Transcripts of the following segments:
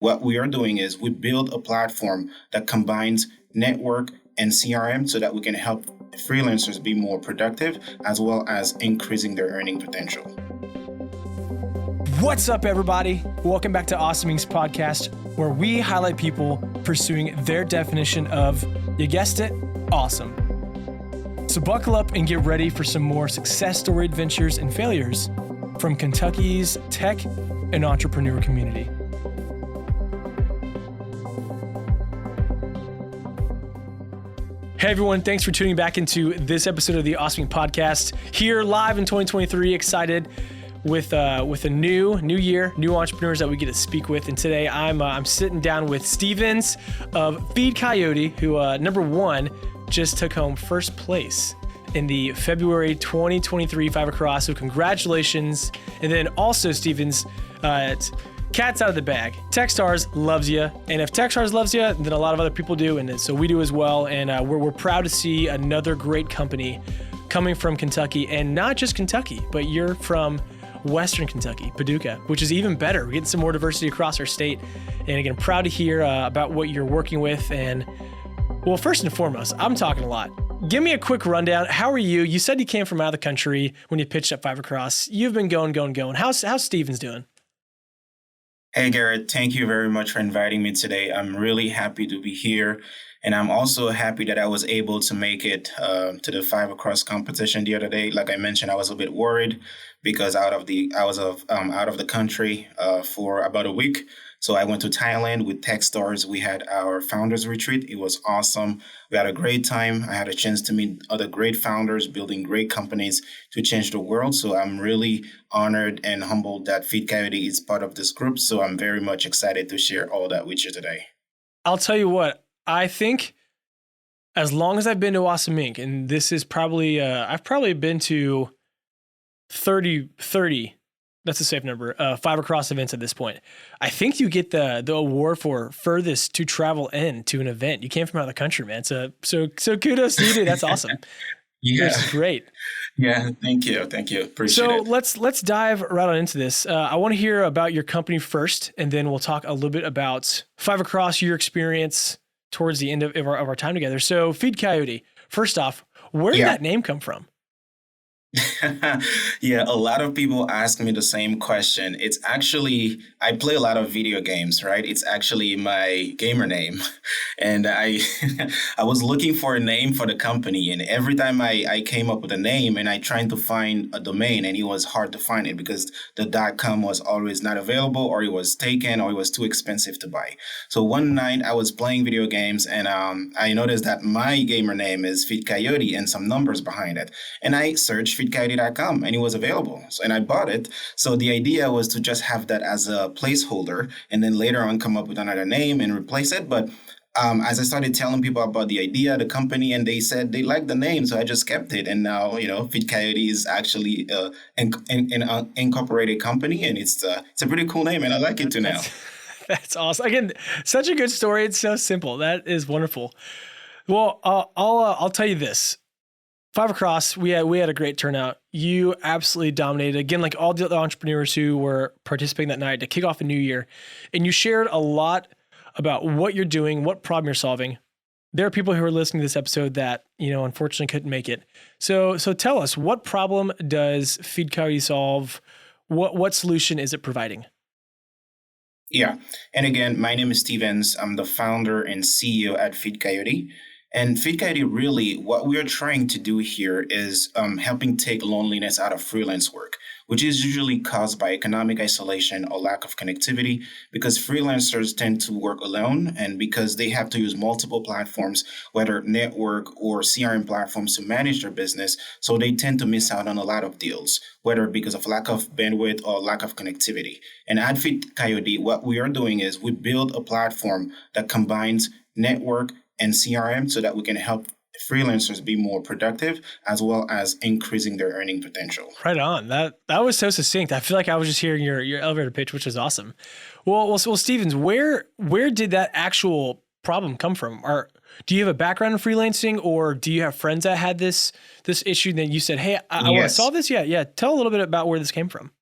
what we are doing is we build a platform that combines network and CRM so that we can help freelancers be more productive as well as increasing their earning potential. What's up, everybody? Welcome back to Awesome Inc.'s podcast, where we highlight people pursuing their definition of, you guessed it, awesome. So buckle up and get ready for some more success story adventures and failures from Kentucky's tech and entrepreneur community. Hey everyone, thanks for tuning back into this episode of the Awesome Inc. podcast. Here live in 2023, excited with a new year, new entrepreneurs that we get to speak with. And today I'm sitting down with Stevens of Feedcoyote, who number one just took home first place in the February 2023 Five Across. So congratulations. And then also Stevens, cat's out of the bag. Techstars loves you. And if Techstars loves you, then a lot of other people do. And so we do as well. And we're proud to see another great company coming from Kentucky, and not just Kentucky, but you're from Western Kentucky, Paducah, which is even better. We're getting some more diversity across our state. And again, proud to hear about what you're working with. And well, first and foremost, I'm talking a lot. Give me a quick rundown. How are you? You said you came from out of the country when you pitched at Five Across. You've been going. How's Stevens doing? Hey, Garrett, thank you very much for inviting me today. I'm really happy to be here. And I'm also happy that I was able to make it to the Five Across competition the other day. Like I mentioned, I was a bit worried because I was out of the country for about a week. So I went to Thailand with Techstars. We had our founders retreat. It was awesome. We had a great time. I had a chance to meet other great founders building great companies to change the world. So I'm really honored and humbled that Feedcoyote is part of this group. So I'm very much excited to share all that with you today. I'll tell you what, I think as long as I've been to Awesome Inc., and this is probably, I've probably been to 30, that's a safe number, Five Across events at this point. I think you get the award for furthest to travel in to an event. You came from out of the country, man. So kudos to you, dude. That's awesome. Yeah. This is great. Yeah, thank you. Appreciate it. So let's dive right on into this. I want to hear about your company first, and then we'll talk a little bit about Five Across, your experience towards the end of our time together. So Feedcoyote, first off, where did that name come from? Yeah, a lot of people ask me the same question. It's actually, I play a lot of video games, right? It's actually my gamer name. And I was looking for a name for the company. And every time I came up with a name and I tried to find a domain, and it was hard to find it because the .com was always not available, or it was taken, or it was too expensive to buy. So one night I was playing video games, and I noticed that my gamer name is Feedcoyote and some numbers behind it. And I searched feedcoyote.com and it was available. And I bought it. So the idea was to just have that as a placeholder and then later on come up with another name and replace it. But as I started telling people about the idea, the company, and they said they liked the name, so I just kept it. And now, Feedcoyote is actually an incorporated company, and it's a pretty cool name, and I like it too now. That's awesome. Again, such a good story. It's so simple. That is wonderful. Well, I'll tell you this. Five Across, we had a great turnout. You absolutely dominated. Again, like all the other entrepreneurs who were participating that night to kick off a new year. And you shared a lot about what you're doing, what problem you're solving. There are people who are listening to this episode that, unfortunately couldn't make it. So tell us, what problem does Feedcoyote solve? What solution is it providing? Yeah. And again, my name is Stevens. I'm the founder and CEO at Feedcoyote. And Feedcoyote, really, what we're trying to do here is helping take loneliness out of freelance work, which is usually caused by economic isolation or lack of connectivity, because freelancers tend to work alone and because they have to use multiple platforms, whether network or CRM platforms, to manage their business. So they tend to miss out on a lot of deals, whether because of lack of bandwidth or lack of connectivity. And at Feedcoyote, what we are doing is we build a platform that combines network and CRM so that we can help freelancers be more productive as well as increasing their earning potential. Right on. That was so succinct. I feel like I was just hearing your elevator pitch, which is awesome. Well, Stevens, where did that actual problem come from? Or do you have a background in freelancing, or do you have friends that had this issue that you said, hey, I want to solve this? Yeah. Tell a little bit about where this came from.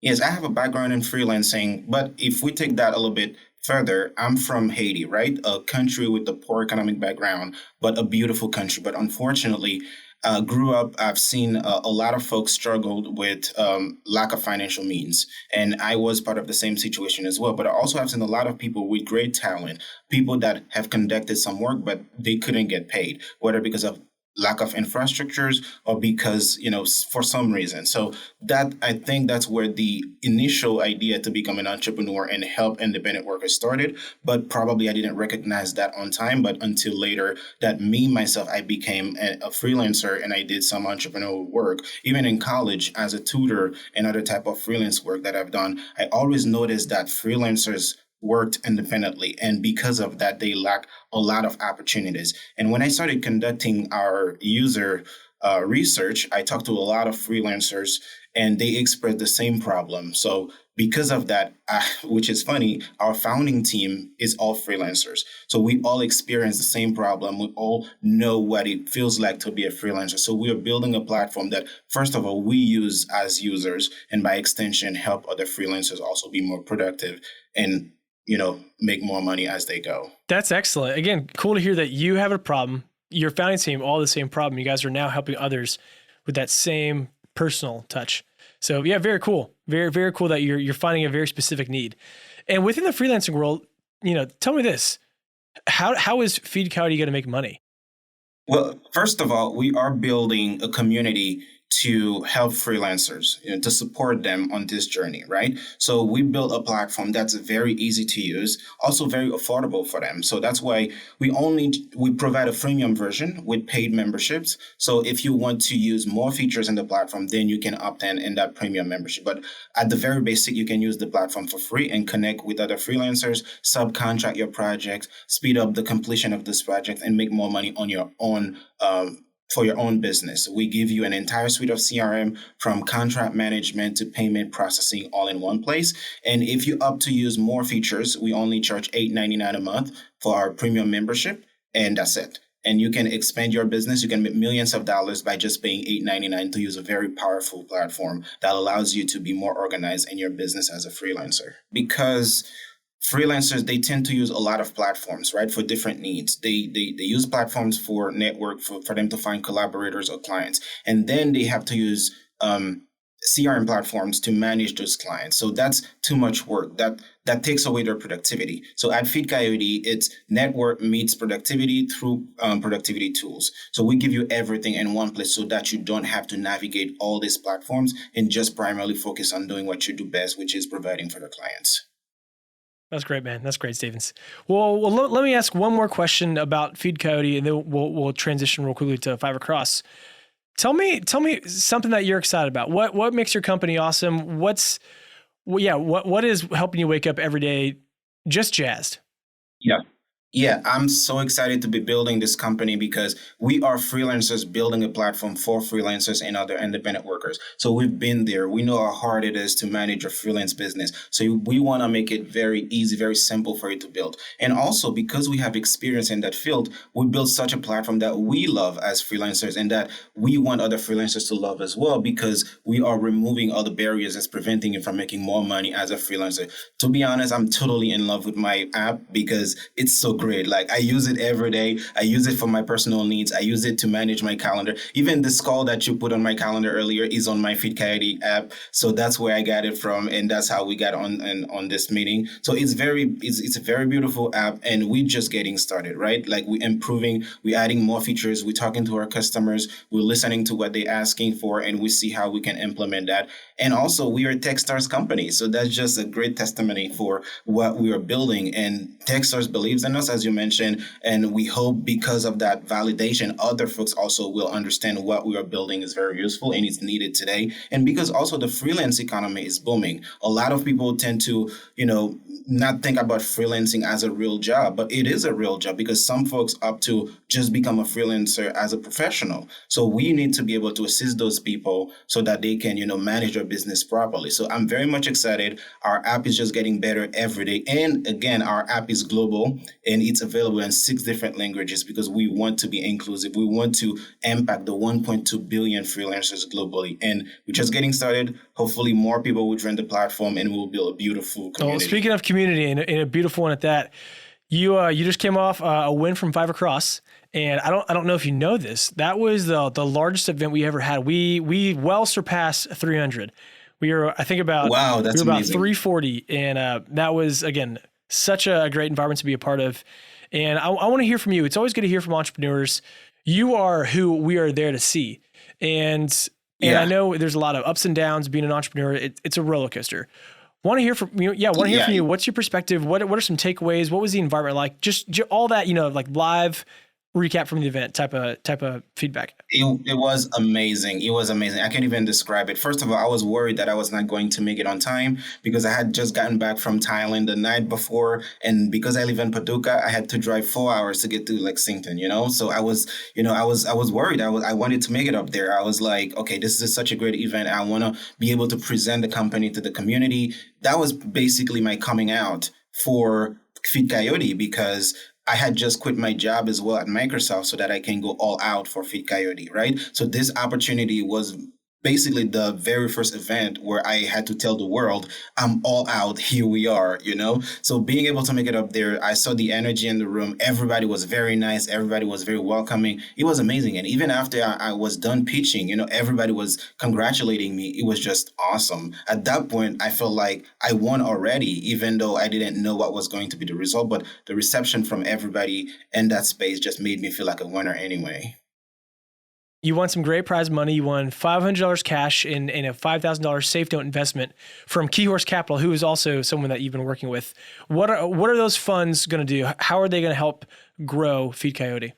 Yes, I have a background in freelancing, but if we take that a little bit further, I'm from Haiti, right? A country with a poor economic background, but a beautiful country. But unfortunately, grew up, I've seen a lot of folks struggled with lack of financial means. And I was part of the same situation as well. But I also have seen a lot of people with great talent, people that have conducted some work, but they couldn't get paid, whether because of lack of infrastructures or because for some reason. So that, I think that's where the initial idea to become an entrepreneur and help independent workers started. But probably I didn't recognize that on time, but until later, that me myself, I became a freelancer and I did some entrepreneurial work. Even in college as a tutor and other type of freelance work that I've done, I always noticed that freelancers worked independently, and because of that they lack a lot of opportunities. And when I started conducting our user research, I talked to a lot of freelancers and they expressed the same problem. So because of that, which is funny, our founding team is all freelancers. So we all experience the same problem. We all know what it feels like to be a freelancer. So we are building a platform that, first of all, we use as users, and by extension, help other freelancers also be more productive and make more money as they go. That's excellent. Again, cool to hear that you have a problem. Your founding team, all the same problem. You guys are now helping others with that same personal touch. So yeah, very cool. Very, very cool that you're finding a very specific need. And within the freelancing world, tell me this. How is Feedcoyote going to make money? Well, first of all, we are building a community to help freelancers, to support them on this journey, right? So we built a platform that's very easy to use, also very affordable for them. So that's why we provide a freemium version with paid memberships. So if you want to use more features in the platform, then you can opt in that premium membership. But at the very basic, you can use the platform for free and connect with other freelancers, subcontract your project, speed up the completion of this project, and make more money on your own for your own business. We give you an entire suite of CRM, from contract management to payment processing, all in one place. And if you opt to use more features, we only charge $8.99 a month for our premium membership, and that's it. And you can expand your business. You can make millions of dollars by just paying $8.99 to use a very powerful platform that allows you to be more organized in your business as a freelancer. Because freelancers, they tend to use a lot of platforms, right, for different needs. They use platforms for network, for them to find collaborators or clients, and then they have to use CRM platforms to manage those clients. So that's too much work. That takes away their productivity. So at Feedcoyote, it's network meets productivity through productivity tools. So we give you everything in one place so that you don't have to navigate all these platforms and just primarily focus on doing what you do best, which is providing for the clients. That's great, man. That's great, Stevens. Well, let me ask one more question about Feedcoyote, and then we'll transition real quickly to Fiverr Cross. Tell me something that you're excited about. What makes your company awesome? What is helping you wake up every day just jazzed? Yeah. Yeah, I'm so excited to be building this company because we are freelancers building a platform for freelancers and other independent workers. So we've been there. We know how hard it is to manage a freelance business. So we want to make it very easy, very simple for you to build. And also, because we have experience in that field, we built such a platform that we love as freelancers and that we want other freelancers to love as well, because we are removing all the barriers that's preventing you from making more money as a freelancer. To be honest, I'm totally in love with my app because it's so great. Like, I use it every day. I use it for my personal needs. I use it to manage my calendar. Even this call that you put on my calendar earlier is on my Feedcoyote app. So that's where I got it from. And that's how we got on this meeting. So it's a very beautiful app, and we're just getting started, right? Like, we're improving, we're adding more features. We're talking to our customers. We're listening to what they're asking for, and we see how we can implement that. And also, we are a Techstars company. So that's just a great testimony for what we are building. And Techstars believes in us, as you mentioned. And we hope because of that validation, other folks also will understand what we are building is very useful and it's needed today. And because also the freelance economy is booming. A lot of people tend to, not think about freelancing as a real job, but it is a real job because some folks opt to just become a freelancer as a professional. So we need to be able to assist those people so that they can, manage their business properly. So I'm very much excited. Our app is just getting better every day. And again, our app is global and it's available in 6 different languages because we want to be inclusive. We want to impact the 1.2 billion freelancers globally. And we're just getting started. hopefully more people will join the platform and we'll build a beautiful community. Well, speaking of community and a beautiful one at that, you just came off a win from Five Across, and I don't know if you know this. That was the largest event we ever had. We well surpassed 300. We were, I think, about wow, that's we were about amazing. 340, and that was, again, such a great environment to be a part of. And I want to hear from you. It's always good to hear from entrepreneurs. You are who we are there to see, and I know there's a lot of ups and downs being an entrepreneur. It's a roller coaster. Want to hear from you? Yeah, want to hear from you. What's your perspective? What are some takeaways? What was the environment like? Just all that, like live recap from the event type of feedback. It was amazing. It was amazing. I can't even describe it. First of all, I was worried that I was not going to make it on time because I had just gotten back from Thailand the night before. And because I live in Paducah, I had to drive 4 hours to get to Lexington, So I was worried. I wanted to make it up there. I was like, okay, this is such a great event. I want to be able to present the company to the community. That was basically my coming out for Feedcoyote because I had just quit my job as well at Microsoft so that I can go all out for Feedcoyote, right? So this opportunity was basically the very first event where I had to tell the world, I'm all out, here we are, So being able to make it up there, I saw the energy in the room. Everybody was very nice. Everybody was very welcoming. It was amazing. And even after I was done pitching, everybody was congratulating me. It was just awesome. At that point, I felt like I won already, even though I didn't know what was going to be the result. But the reception from everybody in that space just made me feel like a winner anyway. You won some great prize money. You won $500 cash in a $5,000 safe note investment from Key Horse Capital, who is also someone that you've been working with. What are those funds going to do? How are they going to help grow Feedcoyote?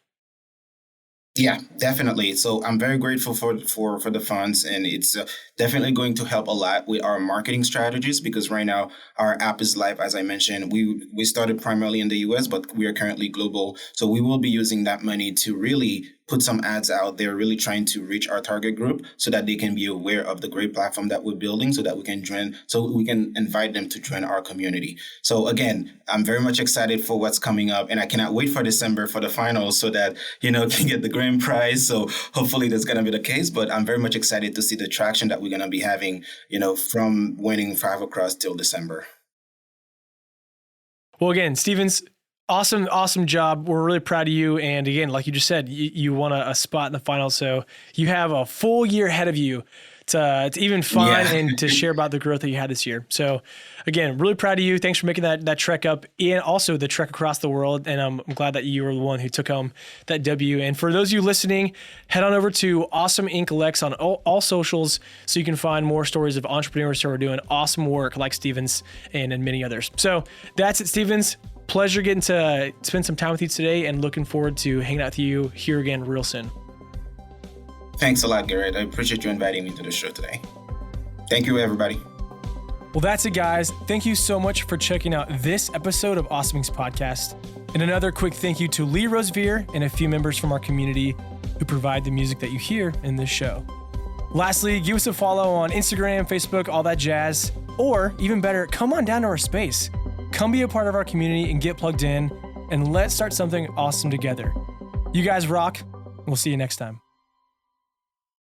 Yeah, definitely. So I'm very grateful for the funds, and it's definitely going to help a lot with our marketing strategies because right now our app is live. As I mentioned, we started primarily in the US, but we are currently global. So we will be using that money to really put some ads out there, really trying to reach our target group so that they can be aware of the great platform that we're building so that we can invite them to join our community. So again, I'm very much excited for what's coming up, and I cannot wait for December for the finals so that, can get the grand prize. So hopefully that's going to be the case, but I'm very much excited to see the traction that we're going to be having, from winning Five Across till December. Well, again, Stevens, awesome job. We're really proud of you. And again, like you just said, you won a spot in the final. So you have a full year ahead of you to even find and to share about the growth that you had this year. So again, really proud of you. Thanks for making that trek up and also the trek across the world. And I'm glad that you were the one who took home that W. And for those of you listening, head on over to Awesome Inc. Lex on all socials so you can find more stories of entrepreneurs who are doing awesome work like Stevens and many others. So that's it, Stevens. Pleasure getting to spend some time with you today and looking forward to hanging out with you here again real soon. Thanks a lot, Garrett. I appreciate you inviting me to the show today. Thank you, everybody. Well, that's it, guys. Thank you so much for checking out this episode of Awesome Inc. Podcast. And another quick thank you to Lee Rosevier and a few members from our community who provide the music that you hear in this show. Lastly, give us a follow on Instagram, Facebook, all that jazz. Or even better, come on down to our space. Come be a part of our community and get plugged in, and let's start something awesome together. You guys rock. We'll see you next time.